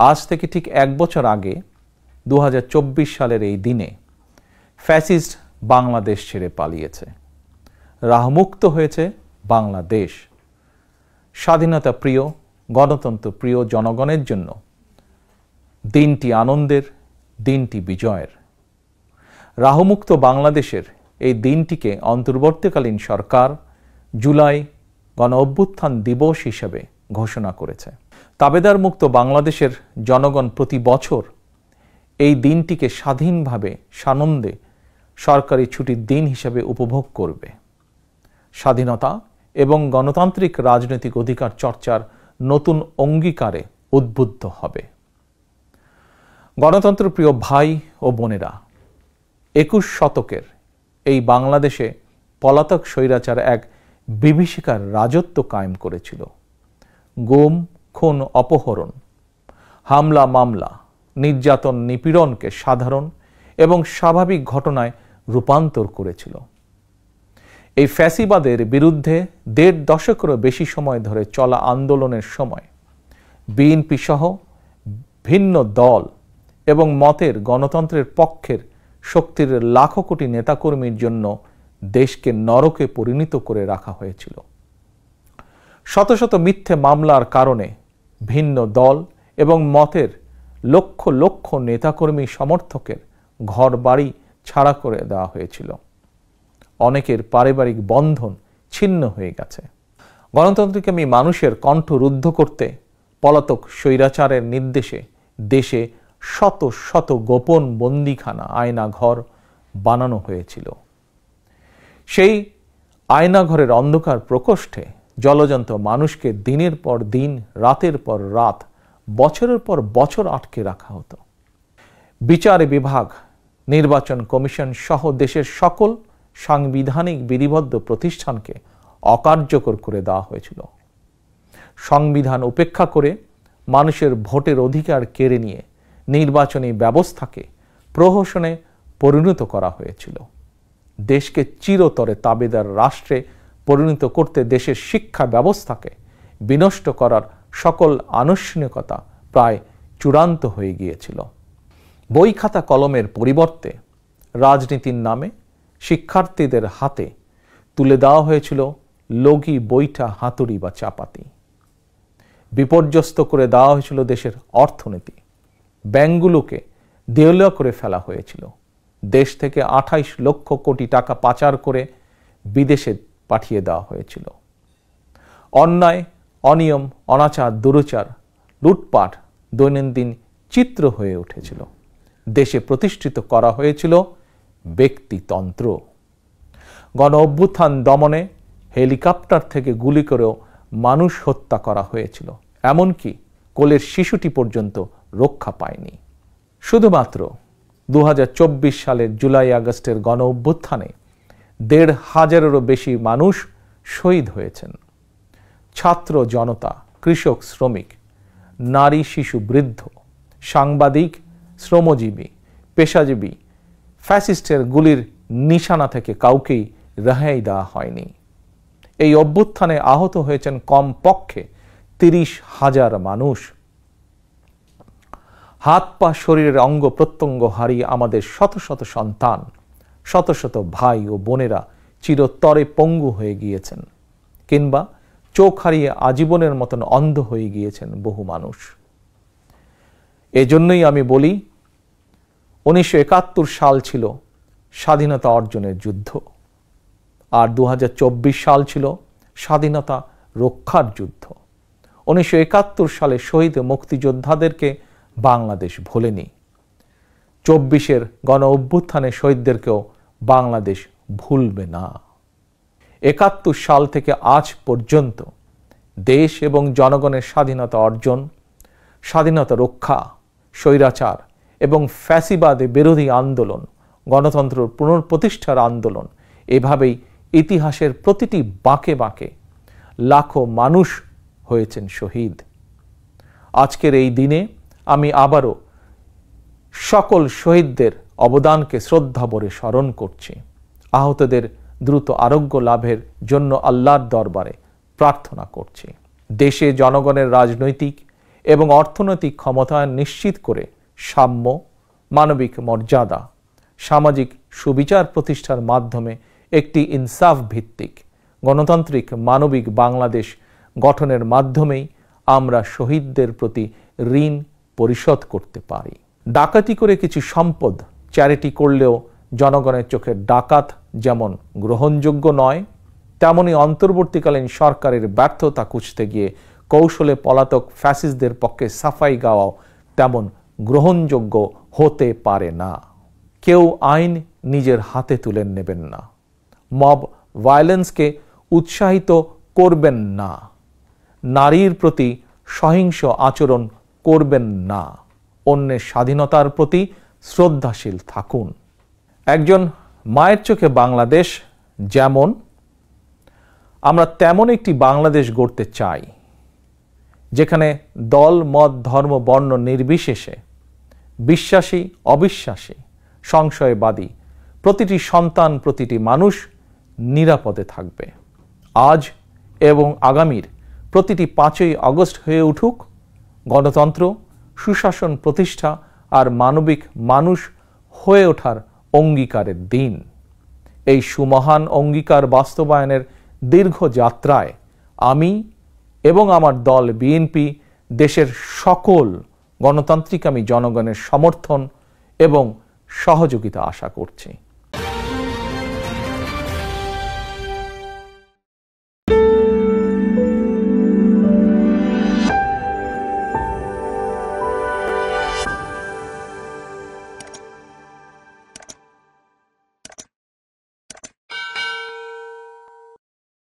আজ থেকে ঠিক 1 বছর আগে 2024 সালের এই দিনে ফ্যাসিস্ট বাংলাদেশ ছেড়ে পালিয়েছে। রাহমুক্ত হয়েছে বাংলাদেশ। স্বাধীনতা প্রিয়, গণতন্ত্র প্রিয় জনগণের জন্য দিনটি আনন্দের, দিনটি বিজয়ের। রাহমুক্ত বাংলাদেশের এই দিনটিকে অন্তর্বর্তীকালীন সরকার জুলাই গণ-অভ্যুত্থান দিবস হিসেবে ঘোষণা করেছে। তাবেদার মুক্ত বাংলাদেশের জনগণ প্রতি বছর এই দিনটিকে স্বাধীনভাবে সানন্দে সরকারি ছুটির দিন হিসেবে উপভোগ করবে। স্বাধীনতা এবং গণতান্ত্রিক রাজনৈতিক অধিকার চর্চার নতুন অঙ্গীকারে উদ্বুদ্ধ হবে। গণতন্ত্রপ্রিয় ভাই ও বোনেরা, 21 শতকের এই বাংলাদেশে পলাতক স্বৈরাচার এক বিভীষিকার রাজত্ব কায়েম করেছিল। গুম, খুন, অপহরণ, হামলা, মামলা, নির্যাতন, নিপীড়নকে সাধারণ এবং স্বাভাবিক ঘটনায় রূপান্তর করেছিল। এই ফ্যাসিবাদের বিরুদ্ধে 1.5 দশকেরও বেশি সময় ধরে চলা আন্দোলনের সময় বিএনপি সহ ভিন্ন দল এবং মতের গণতন্ত্রের পক্ষের শক্তির লাখো কোটি নেতাকর্মীর জন্য দেশকে নরকে পরিণত করে রাখা হয়েছিল। শত শত মিথ্যে মামলার কারণে ভিন্ন দল এবং মতের লক্ষ লক্ষ নেতাকর্মী সমর্থকের ঘর বাড়ি ছাড়া করে দেওয়া হয়েছিল। অনেকের পারিবারিক বন্ধন ছিন্ন হয়ে গেছে। গণতন্ত্রকামী মানুষের কণ্ঠ রুদ্ধ করতে পলাতক স্বৈরাচারের নির্দেশে দেশে শত শত গোপন বন্দিখানা, আয়নাঘর বানানো হয়েছিল। সেই আয়নাঘরের অন্ধকার প্রকোষ্ঠে জলজন্ত মানুষকে দিনের পর দিন, রাতের পর রাত, বছরের পর বছর আটকে রাখা হতো। বিচার বিভাগ, নির্বাচন কমিশন সহ দেশের সকল সাংবিধানিক বিধিবদ্ধ প্রতিষ্ঠানকে অকার্যকর করে দেওয়া হয়েছিল। সংবিধান উপেক্ষা করে মানুষের ভোটের অধিকার কেড়ে নিয়ে নির্বাচনী ব্যবস্থাকে প্রহসনে পরিণত করা হয়েছিল। দেশকে চিরতরে তাবেদার রাষ্ট্রে পরিণত করতে দেশের শিক্ষা ব্যবস্থাকে বিনষ্ট করার সকল আনুষ্ঠানিকতা প্রায় চূড়ান্ত হয়ে গিয়েছিল। বই খাতা কলমের পরিবর্তে রাজনীতির নামে শিক্ষার্থীদের হাতে তুলে দেওয়া হয়েছিল লগি, বৈঠা, হাতুড়ি বা চাপাতি। বিপর্যস্ত করে দেওয়া হয়েছিল দেশের অর্থনীতি। ব্যাংকগুলোকে দেউলিয়া করে ফেলা হয়েছিল। দেশ থেকে 28 লক্ষ কোটি টাকা পাচার করে বিদেশে পাঠিয়ে দেওয়া হয়েছিল। অন্যায়, অনিয়ম, অনাচার, দুরাচার, লুটপাট দৈনন্দিন চিত্র হয়ে উঠেছিল। দেশে প্রতিষ্ঠিত করা হয়েছিল ব্যক্তিতন্ত্র। গণ-অভ্যুত্থান দমনে হেলিকপ্টার থেকে গুলি করেও মানুষ হত্যা করা হয়েছিল। এমনকি কোলের শিশুটি পর্যন্ত রক্ষা পায়নি। শুধুমাত্র 2024 সালের জুলাই আগস্টের গণ-অভ্যুত্থানে 1,500-এরও বেশি মানুষ শহীদ হয়েছেন। ছাত্র জনতা, কৃষক, শ্রমিক, নারী, শিশু, বৃদ্ধ, সাংবাদিক, শ্রমজীবী, পেশাজীবী ফ্যাসিস্টের গুলির নিশানা থেকে কাউকেই রেহাই দেওয়া হয়নি। এই অভ্যুত্থানে আহত হয়েছেন কমপক্ষে 30,000 মানুষ। হাত পা, শরীরের অঙ্গ প্রত্যঙ্গ হারিয়ে আমাদের শত শত সন্তান, শত শত ভাই ও বোনেরা চিরতরে পঙ্গু হয়ে গিয়েছেন, কিংবা চোখ হারিয়ে আজীবনের মতন অন্ধ হয়ে গিয়েছেন বহু মানুষ। এজন্যই আমি বলি, 1971 সাল ছিল স্বাধীনতা অর্জনের যুদ্ধ, আর 2024 সাল ছিল স্বাধীনতা রক্ষার যুদ্ধ। 1971 সালে শহীদ মুক্তিযোদ্ধাদেরকে বাংলাদেশ ভোলেনি। 24-এর গণ-অভ্যুত্থানে শহীদদেরকেও বাংলাদেশ ভুলবে না। 71 সাল থেকে আজ পর্যন্ত দেশ এবং জনগণের স্বাধীনতা অর্জন, স্বাধীনতা রক্ষা, স্বৈরাচার এবং ফ্যাসিবাদ বিরোধী আন্দোলন, গণতন্ত্র পুনঃপ্রতিষ্ঠার আন্দোলন, এভাবেই ইতিহাসের প্রতিটি বাঁকে বাঁকে লাখো মানুষ হয়েছেন শহীদ। আজকের এই দিনে আমি আবারও সকল শহীদদের অবদানকে শ্রদ্ধাভরে স্মরণ করছি। আহতদের দ্রুত আরোগ্য লাভের জন্য আল্লাহর দরবারে প্রার্থনা করছি। দেশে জনগণের রাজনৈতিক এবং অর্থনৈতিক ক্ষমতায়ন নিশ্চিত করে সাম্য, মানবিক মর্যাদা, সামাজিক সুবিচার প্রতিষ্ঠার মাধ্যমে একটি ইনসাফ ভিত্তিক গণতান্ত্রিক মানবিক বাংলাদেশ গঠনের মাধ্যমেই আমরা শহীদদের প্রতি ঋণ পরিশোধ করতে পারি। ডাকাতি করে কিছু সম্পদ চ্যারিটি করলেও জনগণের চোখে ডাকাত যেমন গ্রহণযোগ্য নয়, তেমনি অন্তর্বর্তীকালীন সরকারের ব্যর্থতা খুঁজতে গিয়ে কৌশলে পলাতক ফ্যাসিস্টদের পক্ষে সাফাই গাওয়াও তেমন গ্রহণযোগ্য হতে পারে না। কেউ আইন নিজের হাতে তুলে নেবেন না, মব ভায়োলেন্সকে উৎসাহিত করবেন না, নারীর প্রতি সহিংস আচরণ করবেন না, অন্যের স্বাধীনতার প্রতি শ্রদ্ধাশীল থাকুন। একজন মায়ের চোখে বাংলাদেশ যেমন, আমরা তেমন একটি বাংলাদেশ গড়তে চাই যেখানে দল, মত, ধর্ম, বর্ণ নির্বিশেষে বিশ্বাসী, অবিশ্বাসী, সংশয়বাদী প্রতিটি সন্তান, প্রতিটি মানুষ নিরাপদে থাকবে। আজ এবং আগামীর প্রতিটি 5ই আগস্ট হয়ে উঠুক গণতন্ত্র, সুশাসন প্রতিষ্ঠা আর মানবিক মানুষ হয়ে ওঠার অঙ্গীকারের দিন। এই সুমহান অঙ্গীকার বাস্তবায়নের দীর্ঘ যাত্রায় আমি এবং আমার দল বিএনপি দেশের সকল গণতান্ত্রিকামী জনগণের সমর্থন এবং সহযোগিতা আশা করছি।